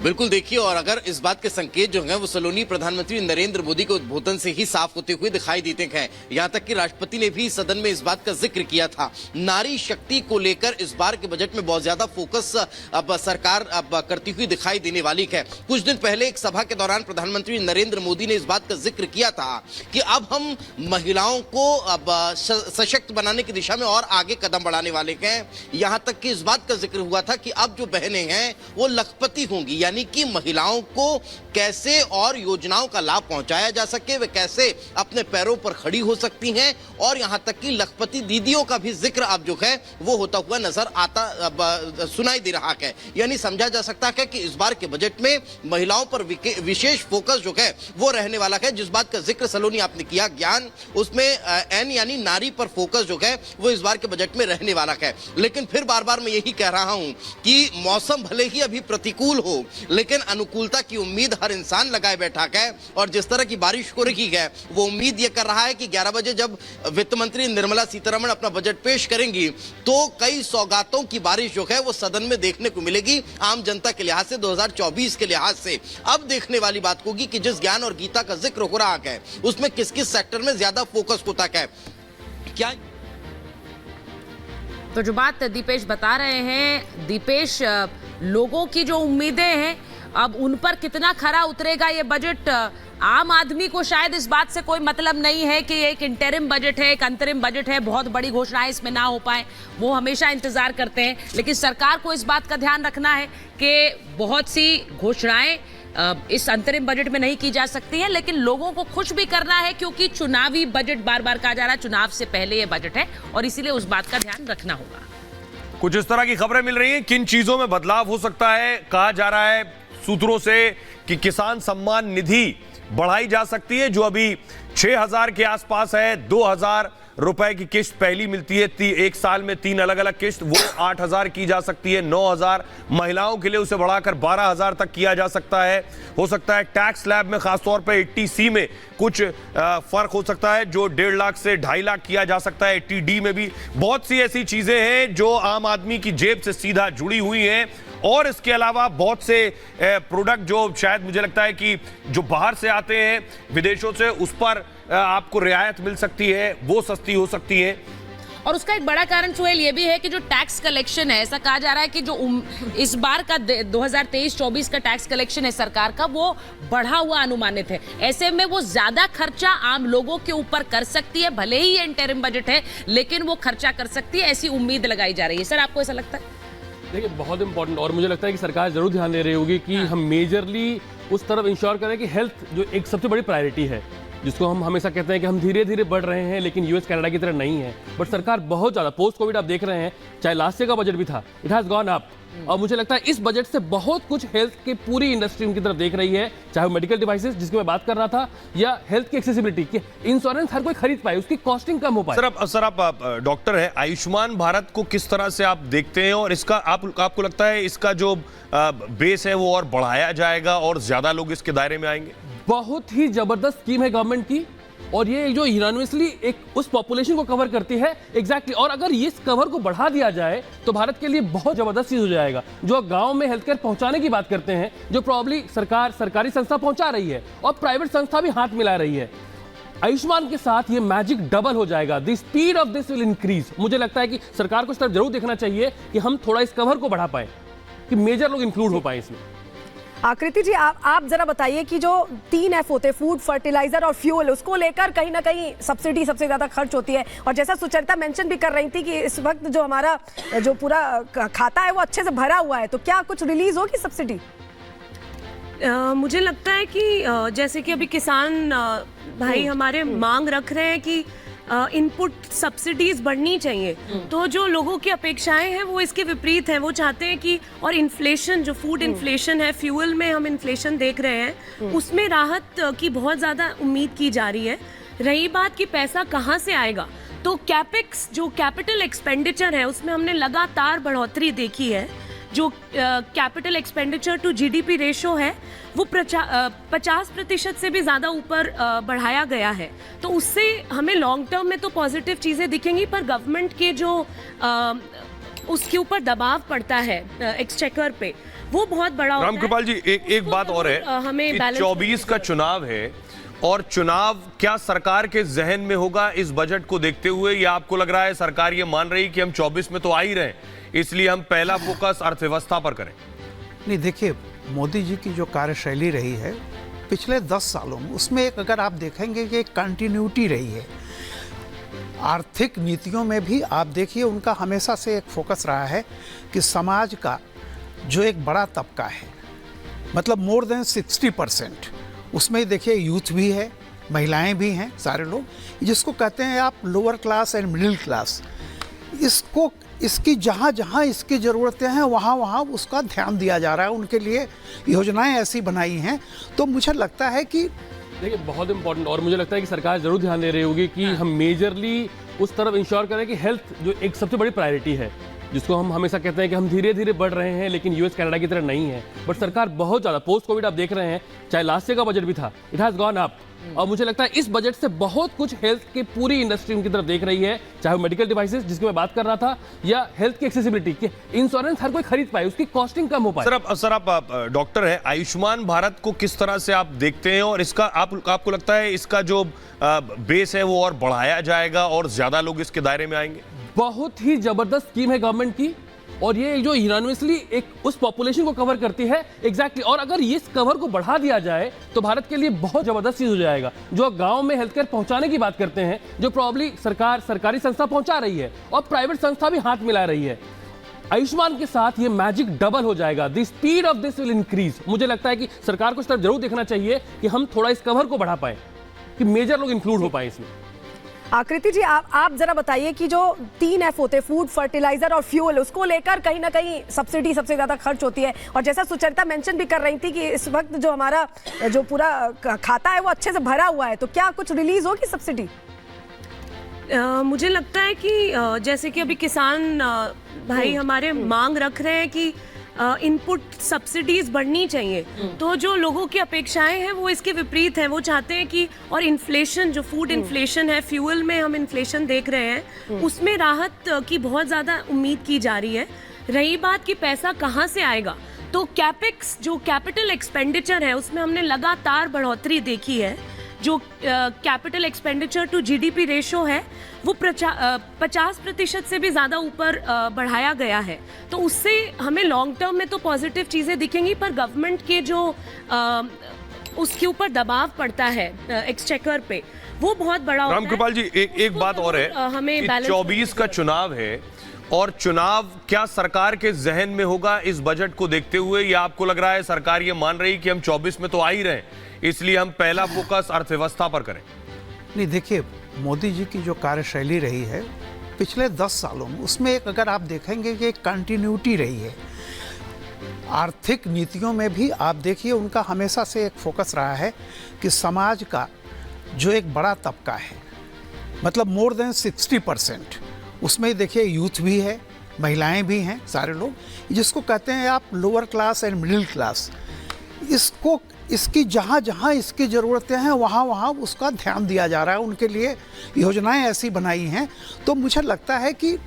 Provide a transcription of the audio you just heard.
बिल्कुल देखिए, और अगर इस बात के संकेत जो हैं वो सलोनी प्रधानमंत्री नरेंद्र मोदी के उद्बोधन से ही साफ होते हुए दिखाई देते हैं। यहाँ तक कि राष्ट्रपति ने भी सदन में इस बात का जिक्र किया था। नारी शक्ति को लेकर इस बार के बजट में बहुत ज्यादा फोकस अब सरकार अब करती हुई दिखाई देने वाली है। कुछ दिन पहले एक सभा के दौरान प्रधानमंत्री नरेंद्र मोदी ने इस बात का जिक्र किया था कि अब हम महिलाओं को अब सशक्त बनाने की दिशा में और आगे कदम बढ़ाने वाले हैं। यहाँ तक कि इस बात का जिक्र हुआ था कि अब जो बहनें हैं वो लखपति होंगी, यानी कि महिलाओं को कैसे और योजनाओं का लाभ पहुंचाया जा सके, वे कैसे अपने पैरों पर खड़ी हो सकती हैं, और यहां तक कि लखपति दीदियों का भी जिक्र अब जो है वो होता हुआ नजर आता सुनाई दे रहा है। यानी समझा जा सकता है कि इस बार के बजट में महिलाओं पर विशेष फोकस जो है वो रहने वाला है। जिस बात का जिक्र सलोनी आपने किया ज्ञान, उसमें एन यानी नारी पर फोकस जो है वो इस बार के बजट में रहने वाला है। लेकिन फिर बार बार मैं यही कह रहा हूं कि मौसम भले ही अभी प्रतिकूल हो, लेकिन अनुकूलता की उम्मीद हर इंसान लगाए बैठा है। और जिस तरह की बारिश हो रही है वो उम्मीद ये कर रहा है कि 11 बजे जब वित्त मंत्री निर्मला सीतारमण अपना बजट पेश करेंगी तो कई सौगातों की बारिश जो है वो सदन में देखने को मिलेगी। आम जनता के लिहाज से, 2024 के लिहाज से अब देखने वाली बात होगी कि जिस ज्ञान और गीता का जिक्र हो रहा है उसमें किस किस सेक्टर में ज्यादा फोकस होता है। क्या तो जो बात दीपेश बता रहे हैं, दीपेश, लोगों की जो उम्मीदें हैं अब उन पर कितना खरा उतरेगा ये बजट, आम आदमी को शायद इस बात से कोई मतलब नहीं है कि एक इंटरिम बजट है, एक अंतरिम बजट है, बहुत बड़ी घोषणाएं इसमें ना हो पाए, वो हमेशा इंतजार करते हैं। लेकिन सरकार को इस बात का ध्यान रखना है कि बहुत सी घोषणाएं इस अंतरिम बजट में नहीं की जा सकती हैं, लेकिन लोगों को खुश भी करना है क्योंकि चुनावी बजट बार बार कहा जा रहा है, चुनाव से पहले ये बजट है और इसीलिए उस बात का ध्यान रखना होगा। कुछ इस तरह की खबरें मिल रही हैं, किन चीजों में बदलाव हो सकता है। कहा जा रहा है सूत्रों से कि किसान सम्मान निधि बढ़ाई जा सकती है, जो अभी 6,000 के आसपास है। 2,000 रुपए की किस्त पहली मिलती है, एक साल में 3 अलग अलग किस्त, वो 8,000 की जा सकती है। 9,000 महिलाओं के लिए उसे बढ़ाकर 12,000 तक किया जा सकता है। हो सकता है टैक्स स्लैब में खासतौर पर 80C में कुछ फर्क हो सकता है, जो 1.5 लाख से 2.5 लाख किया जा सकता है। 80D में भी बहुत सी ऐसी चीजें हैं जो आम आदमी की जेब से सीधा जुड़ी हुई हैं। और इसके अलावा बहुत से प्रोडक्ट जो शायद मुझे लगता है कि जो बाहर से आते हैं विदेशों से, उस पर आपको रियायत मिल सकती है, वो सस्ती हो सकती है। और उसका एक बड़ा कारण सुहेल ये भी है कि जो टैक्स कलेक्शन है, ऐसा कहा जा रहा है कि जो इस बार का 2023-24 का टैक्स कलेक्शन है सरकार का, वो बढ़ा हुआ अनुमानित है। ऐसे में वो ज्यादा खर्चा आम लोगों के ऊपर कर सकती है, भले ही ये इंटरिम बजट है लेकिन वो खर्चा कर सकती है, ऐसी उम्मीद लगाई जा रही है। सर, आपको ऐसा लगता है? देखिए, बहुत इंपॉर्टेंट, और मुझे लगता है कि सरकार जरूर ध्यान दे रही होगी कि हम मेजरली उस तरफ इंश्योर करें कि हेल्थ जो एक सबसे बड़ी प्रायोरिटी है, जिसको हम हमेशा कहते हैं कि हम धीरे धीरे बढ़ रहे हैं लेकिन यूएस कनाडा की तरह नहीं है, बट सरकार बहुत ज़्यादा पोस्ट कोविड आप देख रहे हैं, चाहे लास्ट ईयर का बजट भी था, इट हैज़ गॉन अप। और मुझे लगता है इस बजट से बहुत कुछ हेल्थ की पूरी इंडस्ट्री उनकी तरफ देख रही है, चाहे वो मेडिकल डिवाइसेस जिसकी मैं बात कर रहा था, या हेल्थ की एक्सेसिबिलिटी, कि इंश्योरेंस हर कोई खरीद पाए, उसकी कॉस्टिंग कम हो पाए। सर आप डॉक्टर हैं, आयुष्मान भारत को किस तरह से आप देखते हैं, और इसका आपको लगता है इसका जो बेस है वो और बढ़ाया जाएगा और ज्यादा लोग इसके दायरे में आएंगे? बहुत ही जबरदस्त स्कीम है गवर्नमेंट की, और ये जो यूनानिमसली एक उस पॉपुलेशन को कवर करती है एग्जैक्टली। और अगर ये इस कवर को बढ़ा दिया जाए तो भारत के लिए बहुत जबरदस्त चीज हो जाएगा। जो गांव में हेल्थ केयर पहुंचाने की बात करते हैं, जो प्रॉब्ली सरकारी संस्था पहुंचा रही है और प्राइवेट संस्था भी हाथ मिला रही है, आयुष्मान के साथ ये मैजिक डबल हो जाएगा। The speed of this will increase. मुझे लगता है कि सरकार को इस तरफ जरूर देखना चाहिए कि हम थोड़ा इस कवर को बढ़ा पाए, कि मेजर लोग इंक्लूड हो पाए इसमें। आकृति जी, आप जरा बताइए कि जो 3 F होते हैं, फूड, फर्टिलाइजर और फ्यूल, उसको लेकर कहीं ना कहीं सब्सिडी सबसे ज्यादा खर्च होती है। और जैसा सुचरिता मेंशन भी कर रही थी कि इस वक्त जो हमारा जो पूरा खाता है वो अच्छे से भरा हुआ है, तो क्या कुछ रिलीज होगी सब्सिडी? मुझे लगता है कि जैसे कि अभी किसान भाई हमारे मांग रख रहे हैं कि इनपुट सब्सिडीज बढ़नी चाहिए, तो जो लोगों की अपेक्षाएं हैं वो इसके विपरीत हैं। वो चाहते हैं कि, और इन्फ्लेशन, जो फूड इन्फ्लेशन है, फ्यूल में हम इन्फ्लेशन देख रहे हैं, उसमें राहत की बहुत ज़्यादा उम्मीद की जा रही है। रही बात कि पैसा कहाँ से आएगा, तो कैपेक्स, जो कैपिटल एक्सपेंडिचर है, उसमें हमने लगातार बढ़ोतरी देखी है। जो capital expenditure to GDP ratio है वो 50% से भी ज़्यादा ऊपर बढ़ाया गया है, तो उससे हमें लॉन्ग टर्म में तो पॉजिटिव चीज़ें दिखेंगी। पर गवर्नमेंट के जो उसके ऊपर दबाव पड़ता है एक्सचेकर पे, वो बहुत बड़ा होता है। रामकृपाल जी, एक बात और है हमें कि बैलेंस 24 का चुनाव है और चुनाव क्या सरकार के जहन में होगा इस बजट को देखते हुए, या आपको लग रहा है सरकार ये मान रही कि हम 24 में तो आ ही रहे इसलिए हम पहला फोकस अर्थव्यवस्था पर करें? नहीं, देखिए, मोदी जी की जो कार्यशैली रही है पिछले 10 सालों में, उसमें एक अगर आप देखेंगे कि एक कंटिन्यूटी रही है। आर्थिक नीतियों में भी आप देखिए उनका हमेशा से एक फोकस रहा है कि समाज का जो एक बड़ा तबका है, मतलब मोर देन 60%, उसमें देखिए यूथ भी है, महिलाएं भी हैं, सारे लोग, जिसको कहते हैं आप lower class and middle class, इसकी जहाँ जहाँ इसकी ज़रूरतें हैं वहाँ वहाँ उसका ध्यान दिया जा रहा है, उनके लिए योजनाएं ऐसी बनाई हैं। तो मुझे लगता है कि देखिए बहुत इंपॉर्टेंट, और मुझे लगता है कि सरकार जरूर ध्यान दे रही होगी कि हम मेजरली उस तरफ इंश्योर करें कि हेल्थ जो एक सबसे बड़ी प्रायोरिटी है, जिसको हम हमेशा कहते हैं कि हम धीरे धीरे बढ़ रहे हैं लेकिन यूएस कनाडा की तरह नहीं है, बट सरकार बहुत ज़्यादा पोस्ट कोविड आप देख रहे हैं, चाहे लास्ट ईयर का बजट भी था, इट हैज़ गॉन अप। और मुझे लगता है इस बजट से बहुत कुछ हेल्थ की पूरी इंडस्ट्री उनकी तरफ देख रही है, चाहे वो मेडिकल डिवाइसेस जिसकी मैं बात कर रहा था, या हेल्थ की एक्सेसिबिलिटी, कि इंश्योरेंस हर कोई खरीद पाए, उसकी कॉस्टिंग कम हो पाए। सर आप डॉक्टर हैं, आयुष्मान भारत को किस तरह से आप देखते हैं, और इसका आपको लगता है इसका जो बेस है वो और बढ़ाया जाएगा और ज्यादा लोग इसके दायरे में आएंगे? बहुत ही जबरदस्त स्कीम है गवर्नमेंट की, और ये जो यूनानिमसली एक उस पॉपुलेशन को कवर करती है एग्जैक्टली। और अगर ये इस कवर को बढ़ा दिया जाए तो भारत के लिए बहुत जबरदस्त चीज हो जाएगा। जो गांव में हेल्थ केयर पहुंचाने की बात करते हैं, जो प्रॉब्ली सरकारी संस्था पहुंचा रही है और प्राइवेट संस्था भी हाथ मिला रही है, आयुष्मान के साथ ये मैजिक डबल हो जाएगा। The speed of this will increase. मुझे लगता है कि सरकार को इस तरफ जरूर देखना चाहिए कि हम थोड़ा इस कवर को बढ़ा पाए, कि मेजर लोग इंक्लूड हो पाए इसमें। आकृति जी, आप जरा बताइए कि जो 3 F होते हैं, फूड, फर्टिलाइजर और फ्यूल, उसको लेकर कहीं ना कहीं सब्सिडी सबसे ज्यादा खर्च होती है, और जैसा सुचरिता मेंशन भी कर रही थी कि इस वक्त जो हमारा जो पूरा खाता है वो अच्छे से भरा हुआ है, तो क्या कुछ रिलीज होगी सब्सिडी? मुझे लगता है कि जैसे कि अभी किसान भाई हमारे मांग रख रहे हैं कि इनपुट सब्सिडीज बढ़नी चाहिए, तो जो लोगों की अपेक्षाएं हैं वो इसके विपरीत है। वो चाहते हैं कि, और इन्फ्लेशन, जो फूड इन्फ्लेशन है, फ्यूल में हम इन्फ्लेशन देख रहे हैं, उसमें राहत की बहुत ज़्यादा उम्मीद की जा रही है। रही बात कि पैसा कहाँ से आएगा, तो कैपेक्स, जो कैपिटल एक्सपेंडिचर है, उसमें हमने लगातार बढ़ोतरी देखी है। जो capital expenditure to GDP ratio है वो 50% से भी ज़्यादा ऊपर बढ़ाया गया है, तो उससे हमें लॉन्ग टर्म में तो पॉजिटिव चीज़ें दिखेंगी, पर गवर्नमेंट के जो उसके ऊपर दबाव पड़ता है एक्सचेकर पे, वो बहुत बड़ा होता है। रामकृपाल जी, एक बात और है हमें कि बैलेंस 24 का चुनाव है और चुनाव क्या सरकार के जहन में होगा इस बजट को देखते हुए, या आपको लग रहा है सरकार ये मान रही कि हम 24 में तो आ ही रहे इसलिए हम पहला फोकस अर्थव्यवस्था पर करें? नहीं, देखिए, मोदी जी की जो कार्यशैली रही है पिछले 10 सालों में, उसमें एक अगर आप देखेंगे कि एक कंटिन्यूटी रही है। आर्थिक नीतियों में भी आप देखिए उनका हमेशा से एक फोकस रहा है कि समाज का जो एक बड़ा तबका है, मतलब मोर देन 60%, उसमें देखिए यूथ भी है, महिलाएं भी हैं, सारे लोग, जिसको कहते हैं आप lower class and middle class, इसकी जहाँ जहाँ इसकी ज़रूरतें हैं वहाँ वहाँ उसका ध्यान दिया जा रहा है, उनके लिए योजनाएं ऐसी बनाई हैं। तो मुझे लगता है कि